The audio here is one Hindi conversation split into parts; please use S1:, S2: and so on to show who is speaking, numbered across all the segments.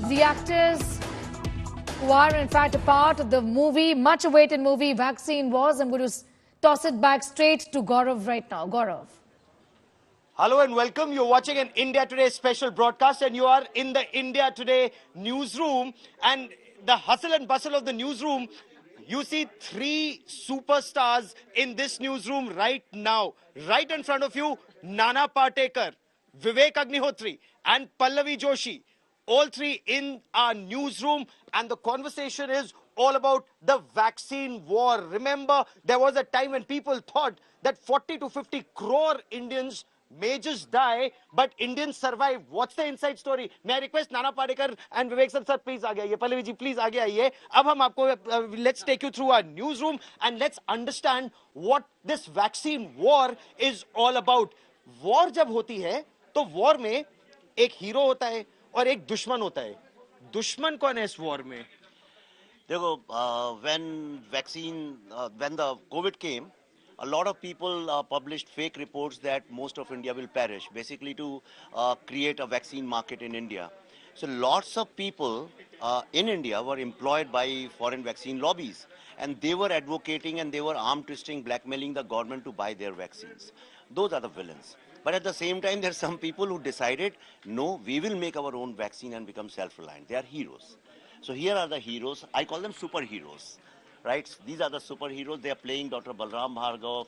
S1: The actors who are in fact a part of the movie, much awaited movie, Vaccine Wars. I'm going to toss it back straight to Gaurav right now. Gaurav.
S2: Hello and welcome. You're watching an India Today special broadcast and you are in the India Today newsroom. And the hustle and bustle of the newsroom, you see three superstars in this newsroom right now. Right in front of you, Nana Patekar, Vivek Agnihotri and Pallavi Joshi. All three in our newsroom, and the conversation is all about the vaccine war. Remember, there was a time when people thought that 40 to 50 crore Indians may just die, but Indians survive. What's the inside story? May I request Nana Patekar and Vivek sir, please आगे आइए. Pallavi ji, please आगे आइए. अब हम आपको let's take you through our newsroom and let's understand what this vaccine war is all about. War जब होती है, तो war में एक हीरो होता है और एक दुश्मन होता है. दुश्मन कौन है इस वॉर में?
S3: देखो, when the COVID came, a lot of people published fake reports that most of India will perish, basically to create a vaccine market in India. So lots of people in India were employed by foreign vaccine lobbies, and they were advocating and they were arm twisting, blackmailing the government to buy their vaccines. Those are the villains. But at the same time, there are some people who decided, no, we will make our own vaccine and become self-reliant. They are heroes. So here are the heroes. I call them superheroes, right? These are the superheroes. They are playing Dr. Balram Bhargav,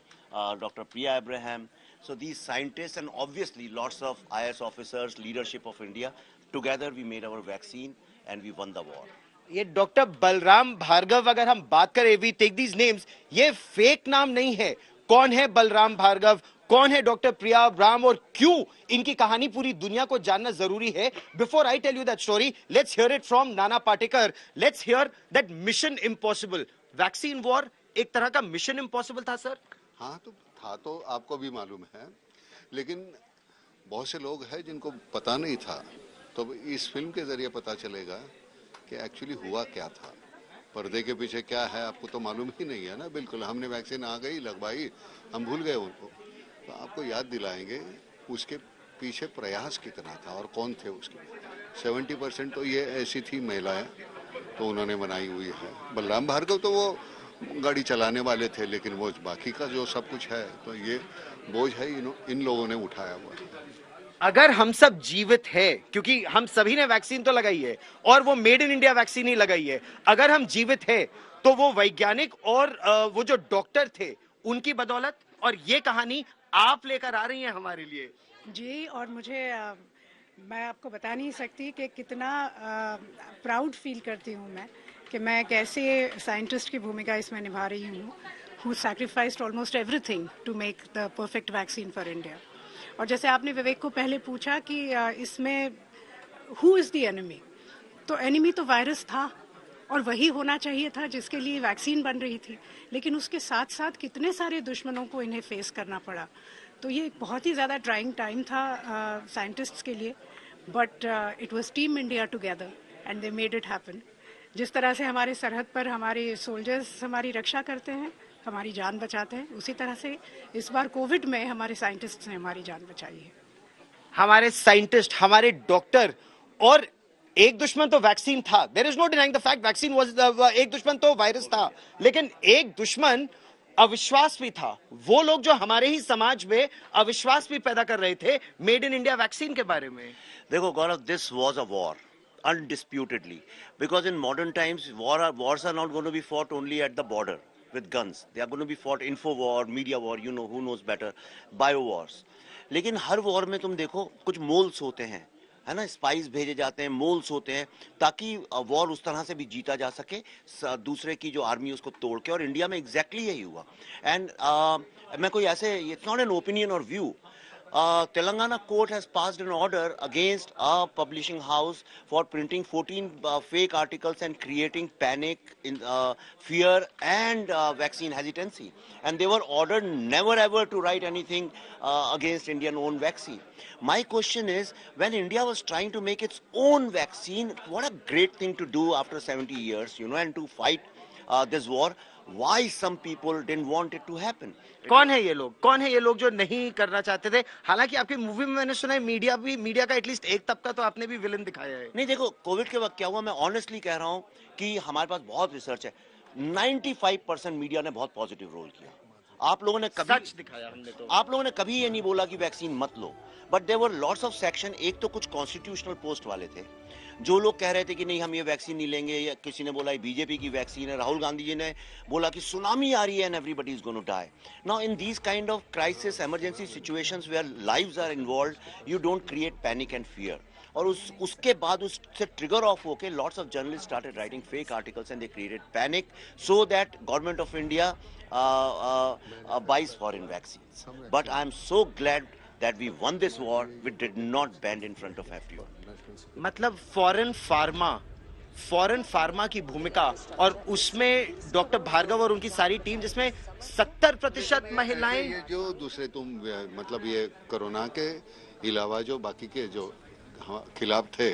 S3: Dr. Priya Abraham. So these scientists and obviously lots of IS officers, leadership of India, together we made our vaccine and we won the war.
S2: ये डॉक्टर बलराम भार्गव, अगर हम बात करें, we take these names, ये फेक नाम नहीं है. कौन है बलराम भार्गव, कौन है डॉक्टर प्रिया अब्राहम और क्यों इनकी कहानी पूरी दुनिया को जानना जरूरी है? Before I tell you that story, let's hear it from Nana Patekar. Let's hear that mission impossible. Vaccine war एक तरह का मिशन इम्पॉसिबल था सर?
S4: हाँ, तो था, तो आपको भी मालूम है, लेकिन बहुत से लोग हैं जिनको पता नहीं था. तो इस फिल्म के जरिए पता चलेगा कि एक्चुअली हुआ क्या था, पर्दे के पीछे क्या है. आपको तो मालूम ही नहीं है ना. बिल्कुल, हमने वैक्सीन आ गई, लगवाई, हम भूल गए उनको. तो आपको याद दिलाएंगे उसके पीछे प्रयास कितना था और कौन थे उसके. 70% तो ये ऐसी थी महिलाएं, तो उन्होंने बनाई हुई है. बलराम भार्गव तो वो गाड़ी चलाने वाले थे, लेकिन वो बाकी का जो सब कुछ है, तो ये बोझ है इन लोगों ने उठाया हुआ.
S2: अगर हम सब जीवित है, क्योंकि हम सभी ने वैक्सीन तो लगाई है और वो मेड इन इंडिया वैक्सीन ही लगाई है, अगर हम जीवित है तो वो वैज्ञानिक और वो जो डॉक्टर थे उनकी बदौलत, और ये कहानी आप लेकर आ रही हैं हमारे लिए.
S5: जी, और मुझे मैं आपको बता नहीं सकती कि कितना प्राउड फील करती हूँ मैं कि मैं कैसे साइंटिस्ट की भूमिका इसमें निभा रही हूँ, who sacrificed almost everything to make the perfect vaccine for India. और जैसे आपने विवेक को पहले पूछा कि इसमें हु इज़ द एनिमी, तो एनिमी तो वायरस था और वही होना चाहिए था जिसके लिए वैक्सीन बन रही थी, लेकिन उसके साथ साथ कितने सारे दुश्मनों को इन्हें फेस करना पड़ा. तो ये एक बहुत ही ज़्यादा ट्राइंग टाइम था साइंटिस्ट्स के लिए, but it was team India together and they made it happen. जिस तरह से हमारे सरहद पर हमारे सोल्जर्स हमारी रक्षा करते हैं, हमारी जान बचाते हैं, उसी तरह से इस बार कोविड में हमारे साइंटिस्ट्स ने हमारी जान बचाई है.
S2: हमारे साइंटिस्ट, हमारे डॉक्टर, और एक दुश्मन तो वैक्सीन था. There is no denying the fact vaccine was, एक दुश्मन तो वायरस था, लेकिन एक दुश्मन अविश्वास भी था. वो लोग जो हमारे ही समाज में अविश्वास भी पैदा कर रहे थे मेड इन इंडिया वैक्सीन के बारे में.
S3: देखो Gaurav, this was a war undisputedly, because in modern times wars are not going to be fought only at the border with guns. They are going to be fought info war, media war, you know, who knows better, bio wars. लेकिन हर वॉर में तुम देखो कुछ मोल्स होते हैं, है ना, स्पाइस भेजे जाते हैं, मोल्स होते हैं, ताकि वॉर उस तरह से भी जीता जा सके, दूसरे की जो आर्मी उसको तोड़ के. और इंडिया में एग्जैक्टली यही हुआ. एंड मैं कोई ऐसे, इट्स नॉट एन ओपिनियन और view. Telangana court has passed an order against a publishing house for printing 14 fake articles and creating panic, fear and vaccine hesitancy. And they were ordered never ever to write anything against Indian owned vaccine. My question is, when India was trying to make its own vaccine, what a great thing to do after 70 years, you know, and to fight this war, why some people didn't want it to happen.
S2: कौन है ये लोग? कौन है ये लोग जो नहीं करना चाहते थे? हालांकि आपकी मूवी में मैंने सुना है मीडिया का एटलीस्ट एक तबका तो आपने भी विलन दिखाया है।
S3: नहीं देखो, कोविड के वक्त क्या हुआ, मैं ऑनेस्टली कह रहा हूं कि हमारे पास बहुत रिसर्च है, 95% मीडिया ने बहुत पॉजिटिव रोल किया। आप लोगों ने कभी
S2: सच दिखाया हमने तो।
S3: आप लोगों ने कभी ये नहीं बोला कि वैक्सीन मत लो, but there were lots of section. एक तो कुछ कॉन्स्टिट्यूशनल पोस्ट वाले थे जो लोग कह रहे थे कि नहीं हम ये वैक्सीन नहीं लेंगे, या किसी ने बोला बीजेपी की वैक्सीन है, राहुल गांधी जी ने बोला कि सुनामी आ रही है and everybody is going to die. Now in these kind of crisis emergency situations where lives are involved, you don't create panic and fear. और उसके बाद उससे ट्रिगर ऑफ होके lots of journalist started writing fake articles and they created panic so that government of India buys foreign vaccines. But I am so glad that we won this war. We did not bend in front of everyone.
S2: मतलब फॉरेन फार्मा की भूमिका, और उसमें डॉक्टर भार्गव और उनकी सारी टीम, जिसमें 70% महिलाएं।
S4: ये जो दूसरे मतलब ये कोरोना के अलावा जो बाकी के जो खिलाफ थे,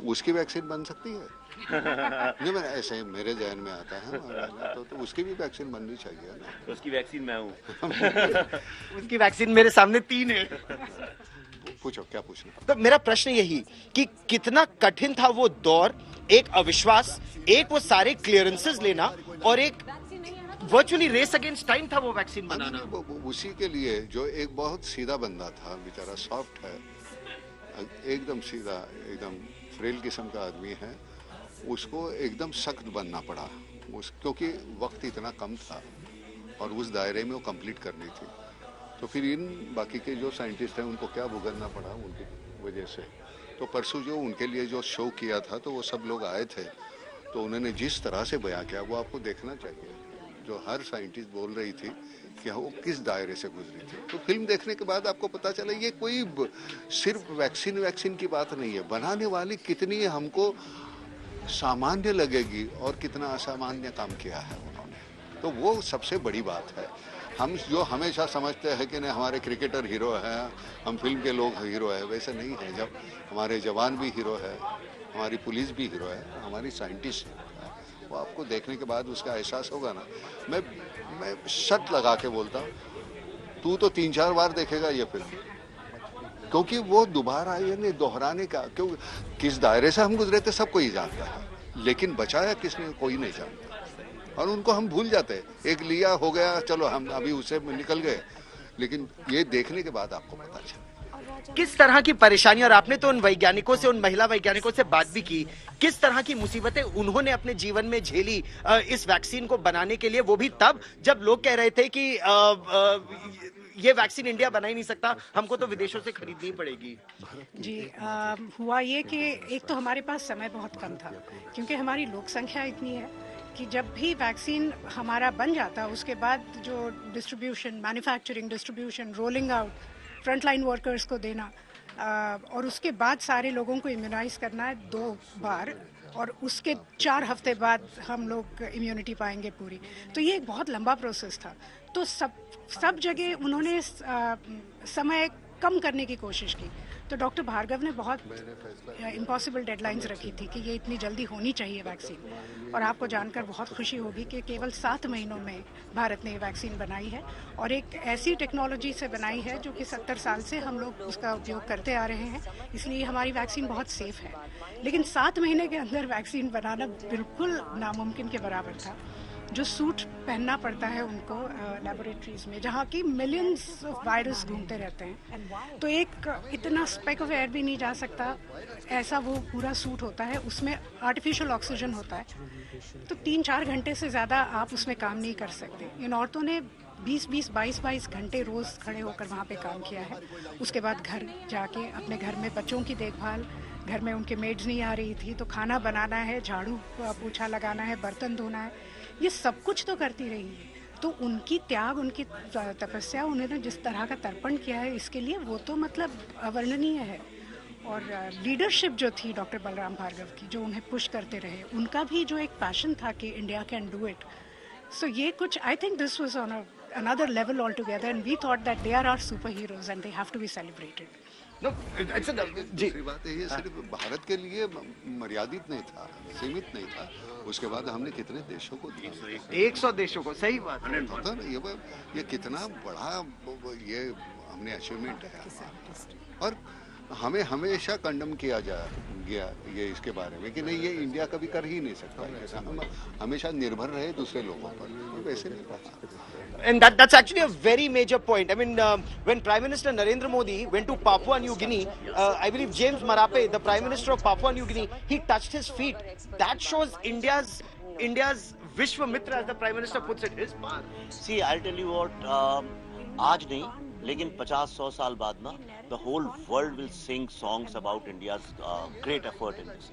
S4: उसकी वैक्सीन बन सकती है। नहीं, मैं ऐसे मेरे जहन में आता है तो उसकी भी वैक्सीन बननी चाहिए ना।
S3: तो उसकी वैक्सीन मैं हूँ।
S2: उसकी वैक्सीन मेरे सामने 3 है।
S4: पूछो क्या पूछना।
S2: तो मेरा प्रश्न यही कि कितना कठिन था वो दौर, एक अविश्वास, एक वो सारे क्लियरेंसेस लेना, और एक वर्चुअली रेस अगेंस्ट टाइम था वो वैक्सीन बनाना।
S4: उसी के लिए जो एक बहुत सीधा बंदा था, बेचारा सॉफ्ट है, एकदम सीधा, एकदम फ्रेल किस्म का आदमी है, उसको एकदम सख्त बनना पड़ा क्योंकि वक्त इतना कम था और उस दायरे में वो कंप्लीट करनी थी। तो फिर इन बाकी के जो साइंटिस्ट हैं उनको क्या भुगतना पड़ा उनकी वजह से। तो परसों जो उनके लिए जो शो किया था तो वो सब लोग आए थे, तो उन्होंने जिस तरह से बयां किया वो आपको देखना चाहिए। जो हर साइंटिस्ट बोल रही थी कि वो किस दायरे से गुजरी थी। तो फिल्म देखने के बाद आपको पता चला ये कोई सिर्फ वैक्सीन की बात नहीं है, बनाने वाली कितनी हमको सामान्य लगेगी और कितना असामान्य काम किया है उन्होंने, तो वो सबसे बड़ी बात है। हम जो हमेशा समझते हैं कि नहीं हमारे क्रिकेटर हीरो हैं, हम फिल्म के लोग हीरो है, वैसे नहीं है। जब हमारे जवान भी हीरो है, हमारी पुलिस भी हीरो है, हमारी साइंटिस्ट है, वो आपको देखने के बाद उसका एहसास होगा ना। मैं शर्त लगा के बोलता हूँ, तू तो 3-4 बार देखेगा ये फिल्म, क्योंकि वो दोबारा ये नहीं दोहराने का, क्यों किस दायरे से हम गुजरे थे सब कोई जानता है, लेकिन बचाया किसने कोई नहीं जानता, और उनको हम भूल जाते हैं। एक लिया हो गया, चलो हम अभी उससे निकल गए, लेकिन ये देखने के बाद आपको पता चला
S2: किस तरह की परेशानी। और आपने तो उन वैज्ञानिकों से, उन महिला वैज्ञानिकों से बात भी की, किस तरह की मुसीबतें उन्होंने अपने जीवन में झेली इस वैक्सीन को बनाने के लिए, वो भी तब जब लोग कह रहे थे कि ये वैक्सीन इंडिया बना ही नहीं सकता, हमको तो विदेशों से खरीदनी पड़ेगी।
S5: जी, हुआ ये कि एक तो हमारे पास समय बहुत कम था, क्योंकि हमारी लोक संख्या इतनी है कि जब भी वैक्सीन हमारा बन जाता, उसके बाद जो distribution, manufacturing, distribution, rolling out, frontline workers को देना, और उसके बाद सारे लोगों को इम्यूनाइज करना है 2 बार, और उसके 4 हफ्ते बाद हम लोग इम्यूनिटी पाएंगे पूरी। तो ये एक बहुत लंबा प्रोसेस था। तो सब जगह उन्होंने समय कम करने की कोशिश की। तो डॉक्टर भार्गव ने बहुत इम्पॉसिबल डेडलाइंस रखी थी कि ये इतनी जल्दी होनी चाहिए वैक्सीन, और आपको जानकर बहुत खुशी होगी कि केवल 7 महीनों में भारत ने ये वैक्सीन बनाई है, और एक ऐसी टेक्नोलॉजी से बनाई है जो कि 70 साल से हम लोग उसका उपयोग करते आ रहे हैं, इसलिए हमारी वैक्सीन बहुत सेफ है। लेकिन 7 महीने के अंदर वैक्सीन बनाना बिल्कुल नामुमकिन के बराबर था। जो सूट पहनना पड़ता है उनको लेबोरेटरीज में, जहाँ की मिलियंस ऑफ वायरस घूमते रहते हैं, तो एक इतना स्पेक ऑफ एयर भी नहीं जा सकता, ऐसा वो पूरा सूट होता है, उसमें आर्टिफिशियल ऑक्सीजन होता है। तो 3-4 घंटे से ज़्यादा आप उसमें काम नहीं कर सकते। इन औरतों ने 20-22 घंटे रोज़ खड़े होकर वहाँ पे काम किया है। उसके बाद घर जाके अपने घर में बच्चों की देखभाल, घर में उनके मेड्स नहीं आ रही थी तो खाना बनाना है, झाड़ू पोछा लगाना है, बर्तन धोना है, ये सब कुछ तो करती रही है। तो उनकी त्याग, उनकी तपस्या, उन्होंने जिस तरह का तर्पण किया है इसके लिए, वो तो मतलब अवर्णनीय है। और लीडरशिप जो थी डॉक्टर बलराम भार्गव की, जो उन्हें पुश करते रहे, उनका भी जो एक पैशन था कि इंडिया कैन डू इट। सो ये कुछ, I think this was on another level altogether, and we thought that they are our superheroes and they have to be celebrated.
S2: No, it's a, जी
S4: दूसरी बात है, ये सिर्फ भारत के लिए मर्यादित नहीं था, सीमित नहीं था। उसके बाद हमने कितने देशों को दिया,
S2: 100 देशों को, सही बात है।
S4: पता ना ये कितना बड़ा ये हमने अचीवमेंट है। और हमें हमेशा कंडम किया गया ये इसके बारे में कि नहीं, ये इंडिया कभी कर ही नहीं सकता, हम हमेशा निर्भर रहे दूसरे लोगों पर, वैसे नहीं रहा।
S2: And that's actually a very major point. I mean, when Prime Minister Narendra Modi went to Papua New Guinea, I believe James Marape, the Prime Minister of Papua New Guinea, he touched his feet. That shows India's Vishwamitra, as the Prime Minister puts it, his power.
S3: See, I'll tell you what, आज नहीं, लेकिन 50-100 साल बाद ना, the whole world will sing songs about India's great effort in this.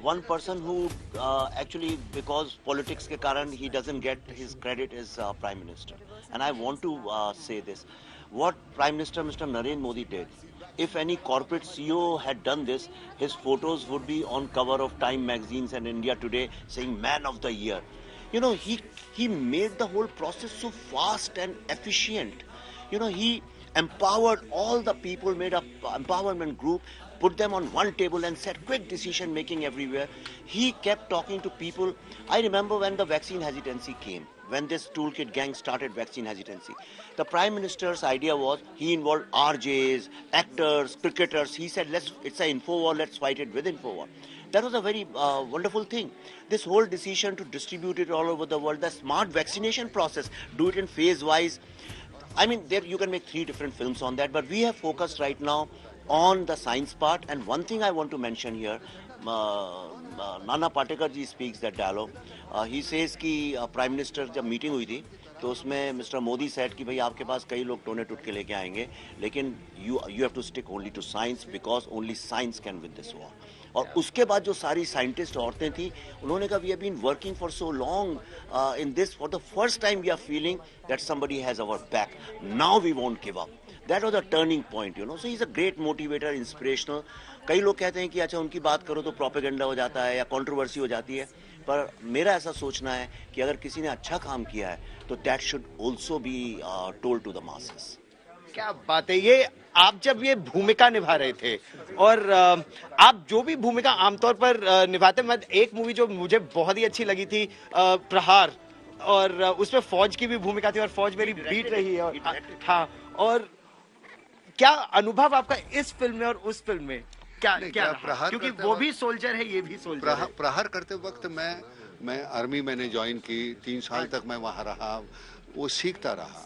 S3: One person who actually, because politics के कारण he doesn't get his credit, is Prime Minister. And I want to say this. What Prime Minister Mr. Narendra Modi did, if any corporate CEO had done this, his photos would be on cover of Time magazines and India Today saying Man of the Year. You know, he made the whole process so fast and efficient. You know, he empowered all the people, made a empowerment group, put them on one table and said quick decision making everywhere. He kept talking to people. I remember when the vaccine hesitancy came, when this toolkit gang started vaccine hesitancy. The Prime Minister's idea was, he involved RJs, actors, cricketers. He said, it's an info war, let's fight it with info war. That was a very wonderful thing. This whole decision to distribute it all over the world, the smart vaccination process, do it in phase wise. I mean, there you can make 3 different films on that, but we have focused right now on the science part. And one thing I want to mention here, Nana Patekar ji speaks that dialogue. He says कि Prime Minister जब meeting हुई थी, तो उसमें Mr. Modi said कि भाई आपके पास कई लोग टोने टूट के लेके आएंगे, लेकिन you have to stick only to science because only science can win this war. और उसके बाद जो सारी साइंटिस्ट औरतें थी, उन्होंने कहा we have been working for so long in this, for the first time we are feeling that somebody has our back. Now we won't give up. That was a turning point, you know. So he's a great motivator, inspirational. कई लोग कहते हैं कि अच्छा उनकी बात करो तो प्रोपेगेंडा हो जाता है या कंट्रोवर्सी हो जाती है, पर मेरा ऐसा सोचना है कि अगर किसी ने अच्छा काम किया है तो that should also be told to the masses.
S2: क्या बात है। ये आप जब ये भूमिका निभा रहे थे और आप जो भी भूमिका आमतौर पर निभाते, मैं एक मूवी जो मुझे बहुत ही अच्छी लगी थी प्रहार, और उसमें फौज की भी भूमिका थी और फौज मेरी बीट रही है। हाँ, और क्या अनुभव आपका इस फिल्म में और उस फिल्म में क्या रहा? क्योंकि वो भी सोल्जर है, ये भी सोल्जर है।
S4: प्रहार करते वक्त मैं आर्मी मैंने ज्वाइन की, 3 साल तक मैं वहाँ रहा, वो सीखता रहा।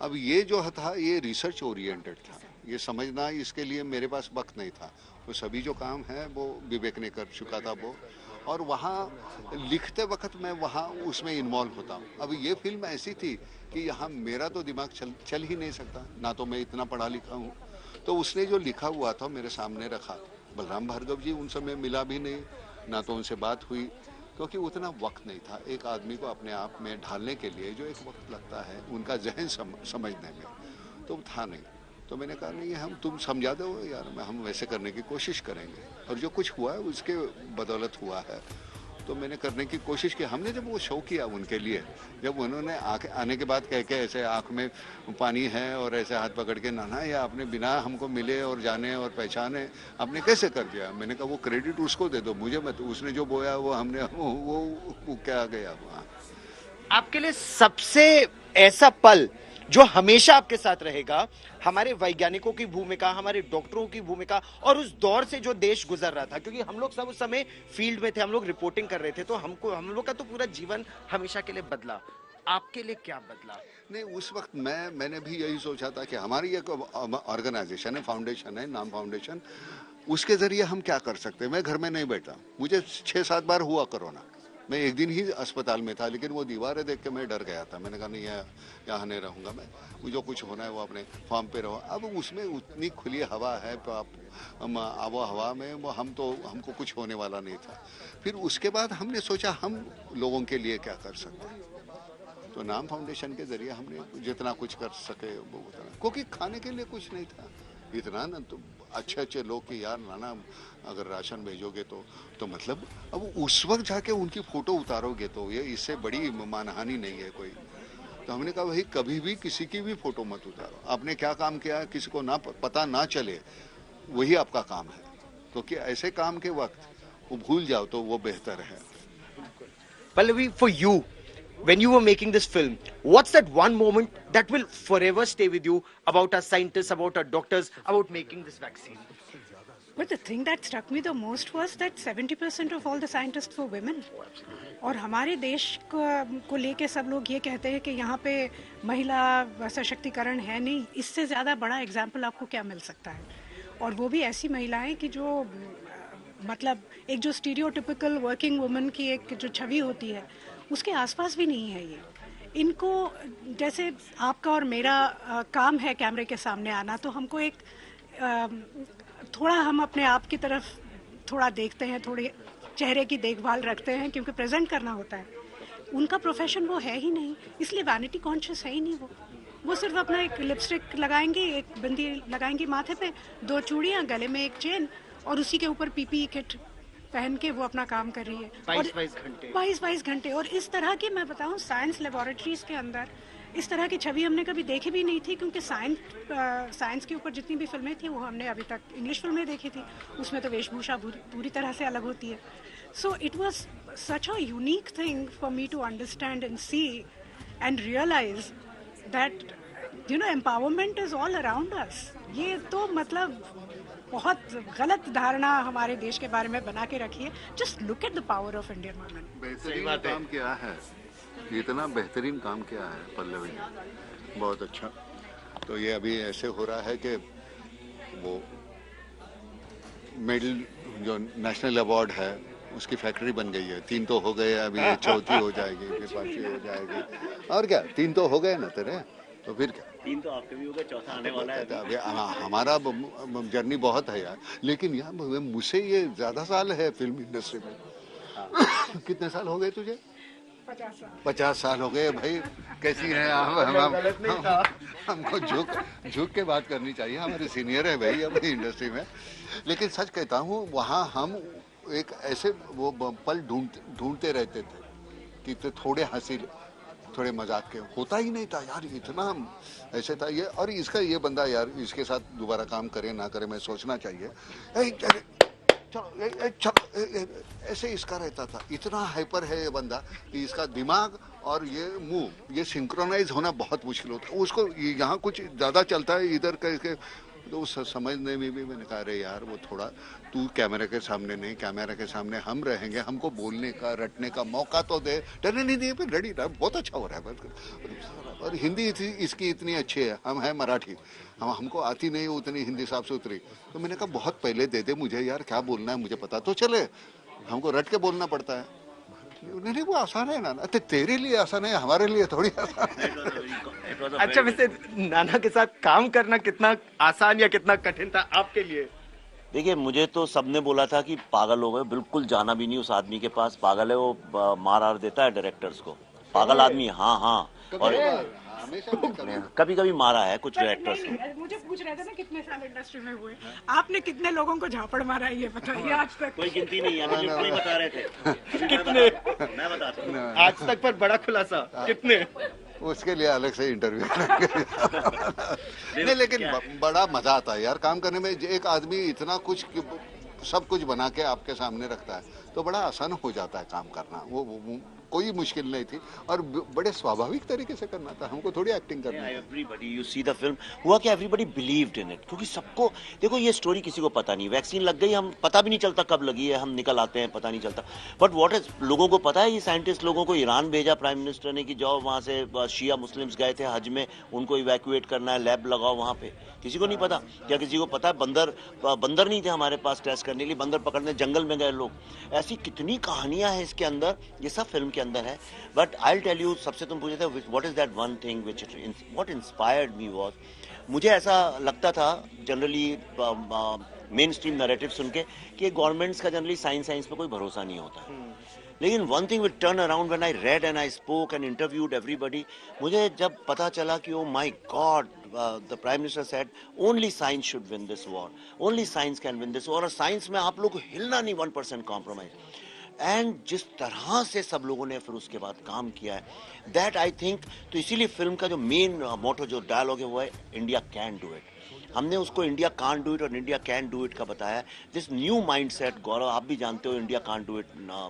S4: अब ये जो था ये रिसर्च ओरिएंटेड था, ये समझना इसके लिए मेरे पास वक्त नहीं था। वो सभी जो काम है वो विवेक ने कर चुका था वो, और वहाँ लिखते वक्त मैं वहाँ उसमें इन्वॉल्व होता हूँ। अब ये फिल्म ऐसी थी कि यहाँ मेरा तो दिमाग चल ही नहीं सकता, ना तो मैं इतना पढ़ा लिखा हूँ। तो उसने जो लिखा हुआ था मेरे सामने रखा। बलराम भार्गव जी उन समय मिला भी नहीं, ना तो उनसे बात हुई, क्योंकि उतना वक्त नहीं था एक आदमी को अपने आप में ढालने के लिए जो एक वक्त लगता है उनका जहन समझने में, तो था नहीं। तो मैंने कहा नहीं, तुम समझा दो यार, हम वैसे करने की कोशिश करेंगे। और जो कुछ हुआ है उसके बदौलत हुआ है, तो मैंने करने की कोशिश की। हमने जब वो शो किया उनके लिए, जब उन्होंने आने के बाद कह के ऐसे आँख में पानी है और ऐसे हाथ पकड़ के नाना, या आपने बिना हमको मिले और जाने और पहचाने आपने कैसे कर दिया? मैंने कहा वो क्रेडिट उसको दे दो, मुझे मत। उसने जो बोया वो हमने वो क्या गया वहाँ।
S2: आपके लिए सबसे ऐसा पल जो हमेशा आपके साथ रहेगा, हमारे वैज्ञानिकों की भूमिका, हमारे डॉक्टरों की भूमिका, और उस दौर से जो देश गुजर रहा था, क्योंकि हम लोग सब उस समय फील्ड में थे, हम लोग रिपोर्टिंग कर रहे थे, तो हम लोग का तो पूरा जीवन हमेशा के लिए बदला। आपके लिए क्या बदला?
S4: नहीं, उस वक्त मैंने भी यही सोचा था कि हमारी एक ऑर्गेनाइजेशन है, फाउंडेशन है, नाम फाउंडेशन, उसके जरिए हम क्या कर सकते हैं। मैं घर में नहीं बैठा, मुझे 6-7 बार हुआ कोरोना, मैं एक दिन ही अस्पताल में था, लेकिन वो दीवारें देख के मैं डर गया था। मैंने कहा नहीं, यहाँ नहीं रहूँगा मैं, जो कुछ होना है वो अपने फार्म पे रहो। अब उसमें उतनी खुली हवा है, तो आबो हवा में वो हमको कुछ होने वाला नहीं था। फिर उसके बाद हमने सोचा हम लोगों के लिए क्या कर सकते हैं, तो नाम फाउंडेशन के जरिए हमने जितना कुछ कर सके वो उतना, क्योंकि खाने के लिए कुछ नहीं था इतना ना। तो अच्छे लोग कि यार नाना अगर राशन भेजोगे तो मतलब अब उस वक्त जाके उनकी फोटो उतारोगे तो ये इससे बड़ी मानहानि नहीं है कोई। तो हमने कहा भाई कभी भी किसी की भी फोटो मत उतारो, आपने क्या काम किया किसी को ना पता ना चले, वही आपका काम है। तो कि ऐसे काम के वक्त वो भूल जाओ तो वो बेहतर है।
S2: Pallavi, for you, when you were making this film, what's that one moment that will forever stay with you about our scientists, about our doctors, about making this vaccine?
S5: But the thing that struck me the most was that 70% of all the scientists were women. और हमारे देश को लेके सब लोग ये कहते हैं कि यहाँ पे महिला सशक्तिकरण है नहीं। इससे ज़्यादा बड़ा एग्जाम्पल आपको क्या मिल सकता है? और वो भी ऐसी महिलाएं कि जो मतलब एक जो स्टीरियोटिपिकल वर्किंग वुमन की एक जो छवि होती है उसके आसपास भी नहीं है ये। इनको जैसे आपका और मेरा काम है कैमरे के सामने आना, तो हमको एक थोड़ा हम अपने आप की तरफ थोड़ा देखते हैं, थोड़े चेहरे की देखभाल रखते हैं क्योंकि प्रेजेंट करना होता है। उनका प्रोफेशन वो है ही नहीं, इसलिए वैनिटी कॉन्शियस है ही नहीं। वो सिर्फ अपना एक लिपस्टिक लगाएंगी, एक बिंदी लगाएंगी माथे पे, 2 चूड़ियाँ, गले में एक चेन और उसी के ऊपर पीपीई किट पहन के वो अपना काम कर रही है 22 घंटे। और इस तरह की मैं बताऊं साइंस लेबोरेटरीज के अंदर इस तरह की छवि हमने कभी देखी भी नहीं थी, क्योंकि साइंस के ऊपर जितनी भी फिल्में थी वो हमने अभी तक इंग्लिश फिल्में देखी थी, उसमें तो वेशभूषा पूरी तरह से अलग होती है। So it was such a unique thing for me to understand and see and realise that you know empowerment is all around us. ये तो मतलब बहुत गलत धारणा हमारे देश के बारे में बना के रखी है। Just look at the power of Indian women.
S4: बेहतरीन काम किया है, इतना बेहतरीन काम किया है पल्लवी ने, बहुत अच्छा। तो ये अभी ऐसे हो रहा है कि वो मेडल जो नेशनल अवार्ड है उसकी फैक्ट्री बन गई है। 3 तो हो गए, अभी ये चौथी हो जाएगी, फिर 5वीं हो जाएगी। और क्या 3 तो हो गए ना तेरे, तो फिर क्या
S3: 3 तो आपके भी हो गए, चौथा आने वाला है।
S4: अभी हमारा जर्नी बहुत है यार, लेकिन यार मुझसे ये ज्यादा साल है फिल्म इंडस्ट्री में। कितने साल हो गए तुझे? 50 साल हो गए भाई। कैसी है आप? हमको झुक के बात करनी चाहिए, हमारे सीनियर है भाई अपनी इंडस्ट्री में। लेकिन सच कहता हूँ, वहाँ हम एक ऐसे वो पल ढूंढते रहते थे कि तो थोड़े हंसी थोड़े मजाक के होता ही नहीं था यार, इतना ऐसे था ये। और इसका ये बंदा यार, इसके साथ दोबारा काम करे ना करे मैं सोचना चाहिए। चलो ऐसे इसका रहता था, इतना हाइपर है ये बंदा कि इसका दिमाग और ये मुंह ये सिंक्रोनाइज होना बहुत मुश्किल होता है। उसको यहाँ कुछ ज्यादा चलता है इधर करके, तो उस समझने में भी मैंने कहा अरे यार वो थोड़ा तू कैमरे के सामने नहीं, कैमरे के सामने हम रहेंगे, हमको बोलने का रटने का मौका तो दे। डरने नहीं दिए, फिर रेडी रहा, बहुत अच्छा हो रहा है। और हिंदी इसकी इतनी अच्छी है, हम है मराठी, हमको आती नहीं उतनी हिंदी साफ सुथरी। तो मैंने कहा बहुत पहले दे दे मुझे यार, क्या बोलना है मुझे पता तो चले, हमको रट के बोलना पड़ता है। नहीं वो आसान है ना, तेरे लिए आसान है, हमारे लिए थोड़ी आसान है।
S2: अच्छा, वैसे नाना के साथ काम करना कितना आसान या कितना कठिन था आपके लिए?
S3: देखिए, मुझे तो सबने बोला था कि पागल हो गए, बिल्कुल जाना भी नहीं उस आदमी के पास, पागल है वो, मार देता है डायरेक्टर्स को, पागल आदमी। हाँ और कभी कभी मारा है कुछ डायरेक्टर्स को।
S5: मुझे पूछ रहे थे ना कितने साल इंडस्ट्री में हुए, आपने कितने लोगों को झापड़ मारा है ये बताइए आज तक?
S3: कोई गिनती नहीं है, मुझे बता रहे थे
S2: कितने,
S3: मैं बताता हूँ
S2: आज तक पर बड़ा खुलासा कितने,
S4: उसके लिए अलग से इंटरव्यू नहीं, लेकिन बड़ा मजा आता है यार काम करने में। एक आदमी इतना कुछ सब कुछ बना के आपके सामने रखता है तो बड़ा आसान हो जाता है काम करना। वो कोई मुश्किल नहीं थी और बड़े स्वाभाविक तरीके से करना था, हमको थोड़ी एक्टिंग करनी है।
S3: Everybody you see the film, हुआ कि एवरीबडी बिलीव्ड इन इट, क्योंकि सबको देखो ये स्टोरी किसी को पता नहीं, वैक्सीन लग गई, हम पता भी नहीं चलता कब लगी है, हम निकल आते हैं पता नहीं चलता। बट व्हाट इज, लोगों को पता है, ये साइंटिस्ट लोगों को ईरान भेजा प्राइम मिनिस्टर ने कि जाओ वहां से, शिया मुस्लिम्स गए थे हज में, उनको इवैक्यूएट करना है, लैब लगाओ वहां पे। किसी को नहीं पता। क्या किसी को पता है बंदर नहीं थे हमारे पास टेस्ट करने के लिए, बंदर पकड़ने जंगल में गए लोग। ऐसी कितनी कहानियां हैं इसके अंदर, ये सब फिल्म के अंदर है। But I will tell you, सबसे तुम पूछे थे what is that one thing what inspired me was, मुझे ऐसा लगता था जनरली मेन स्ट्रीम नैरेटिव सुन के कि गवर्नमेंट्स का जनरली साइंस पे कोई भरोसा नहीं होता। लेकिन one thing will turn around when I read and I spoke and interviewed everybody. मुझे जब पता चला कि oh my God, the prime minister said only science should win this war, only science can win this war, और साइंस में आप लोग हिलना नहीं, 1% कॉम्प्रोमाइज। एंड जिस तरह से सब लोगों ने फिर उसके बाद काम किया है, दैट आई थिंक, तो इसीलिए फिल्म का जो मेन मोटो जो डायलॉग है वो है इंडिया कैन डू इट। हमने उसको इंडिया कांट डू इट और इंडिया कैन डू इट का बताया. दिस न्यू माइंडसेट, गौरव आप भी जानते हो, India can't do it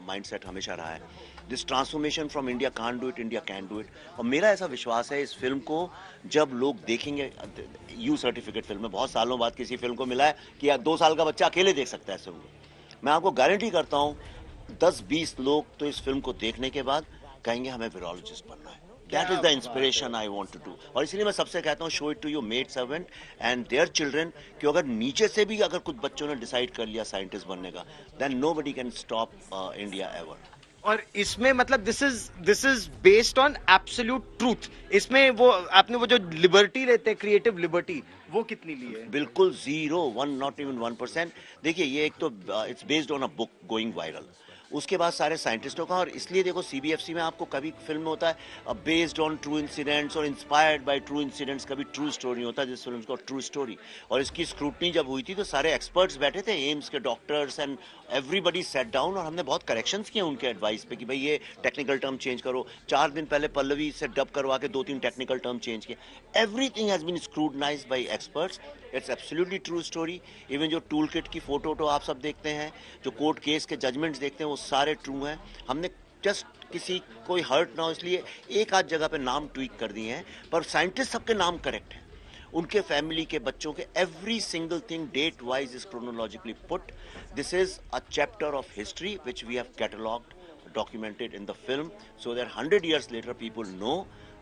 S3: mindset हमेशा रहा है. This transformation from India can't do it, India can do it. और मेरा ऐसा विश्वास है इस फिल्म को जब लोग देखेंगे, यू सर्टिफिकेट फिल्म है, बहुत सालों बाद किसी फिल्म को मिला है कि 2 साल का बच्चा अकेले देख सकता है इस फिल्म को. मैं आपको गारंटी करता हूँ 10-20 लोग तो इस फिल्म को देखने के बाद कहेंगे हमें वीरोलॉजिस्ट बनना है. That is the inspiration I want to do. और इसलिए मैं सबसे कहता हूँ, show it to your maid servant and their children, कि अगर नीचे से भी अगर कुछ बच्चों ने डिसाइड कर लिया साइंटिस्ट बनने का, then nobody can stop India ever.
S2: और इसमें मतलब this is based on absolute truth. इसमें वो आपने वो जो लिबर्टी लेते हैं, क्रिएटिव लिबर्टी, वो कितनी ली है?
S3: बिल्कुल 0, 1, नॉट इवन 1%. देखिए ये एक तो it's based on a book going viral. उसके बाद सारे साइंटिस्टों का, और इसलिए देखो CBFC में आपको कभी फिल्म में होता है बेस्ड ऑन ट्रू इंसिडेंट्स और इंस्पायर्ड बाय ट्रू इंसिडेंट्स, कभी ट्रू स्टोरी होता है. जिस फिल्म को ट्रू स्टोरी. और इसकी स्क्रूटनी जब हुई थी तो सारे एक्सपर्ट्स बैठे थे, एम्स के doctors and everybody set down, और हमने बहुत करेक्शंस किए उनके एडवाइस पे कि भाई ये टेक्निकल टर्म चेंज करो. 4 दिन पहले पल्लवी से डब करवा के 2-3 टेक्निकल टर्म चेंज किए. Everything has been scrutinised by experts. It's absolutely true story. Even जो टूल किट की फोटो आप सब देखते हैं, जो कोर्ट केस के जजमेंट्स देखते हैं, वो सारे ट्रू हैं. हमने जस्ट किसी कोई हर्ट ना हो इसलिए एक आध जगह पे नाम ट्वीक कर दिए हैं, पर साइंटिस्ट सबके नाम करेक्ट हैं, उनके फैमिली के बच्चों के. Every single thing date wise is chronologically put. This is a chapter of history which we have catalogued, documented in the film, so that 100 years later people know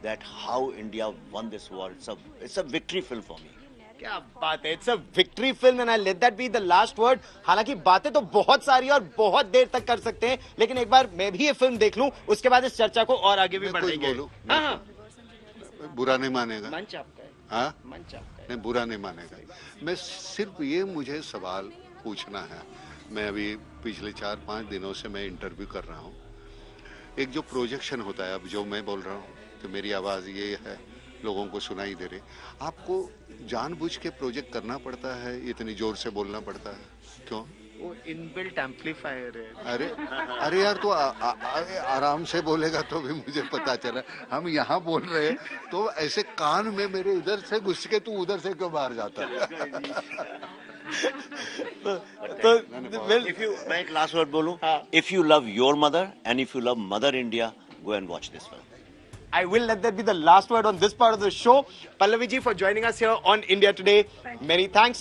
S3: that how India won this war. It's a victory film for me.
S2: क्या बात है, it's a victory film and I let that be the last word. हालांकि बातें तो बहुत सारी और बहुत देर तक कर सकते हैं, लेकिन एक बार मैं भी ये फिल्म देख लूं, उसके बाद इस चर्चा को और आगे भी बढ़ाएंगे.
S4: बोलूं?
S2: हाँ,
S4: बुरा नहीं मानेगा?
S2: मंच आपका है.
S4: हाँ,
S2: मंच आपका है.
S4: नहीं, बुरा नहीं मानेगा. मैं सिर्फ ये मुझे सवाल पूछना है. मैं अभी पिछले 4-5 दिनों से मैं इंटरव्यू कर रहा हूँ. एक जो प्रोजेक्शन होता है, अब जो मैं बोल रहा हूँ तो मेरी आवाज़ ये है, लोगों को सुनाई दे रही. आपको जानबूझ के प्रोजेक्ट करना पड़ता है, इतनी जोर से बोलना पड़ता है, क्यों?
S2: वो इनबिल्ट एम्पलीफायर है.
S4: अरे यार, तो आराम से बोलेगा तो भी मुझे पता चला. हम यहाँ बोल रहे हैं तो ऐसे कान में मेरे इधर से घुस के तू उधर से क्यों बाहर जाता है?
S2: तो
S3: मैं एक लास्ट वर्ड बोलूं. If you love your mother and if you love mother India, go and watch this film.
S2: I will let that be the last word on this part of the show. Pallavi ji, for joining us here on India Today. Many thanks.